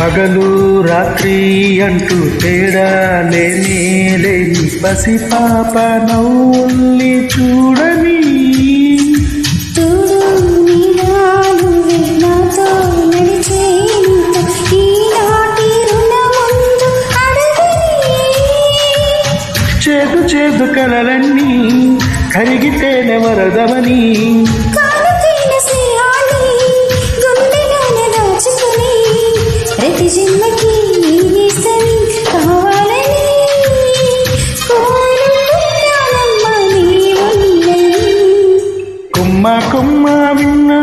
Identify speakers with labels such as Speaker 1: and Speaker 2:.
Speaker 1: పగలు రాత్రి అంటూ తేడా లేని పసి పాప నవ్వుల్ని చూడని చేదు చేదు కలలన్నీ కరిగితేనే వరదమని
Speaker 2: ప్రతి జన్మకి కావాలని
Speaker 1: కుమ్మ కుమ్మ విన్నా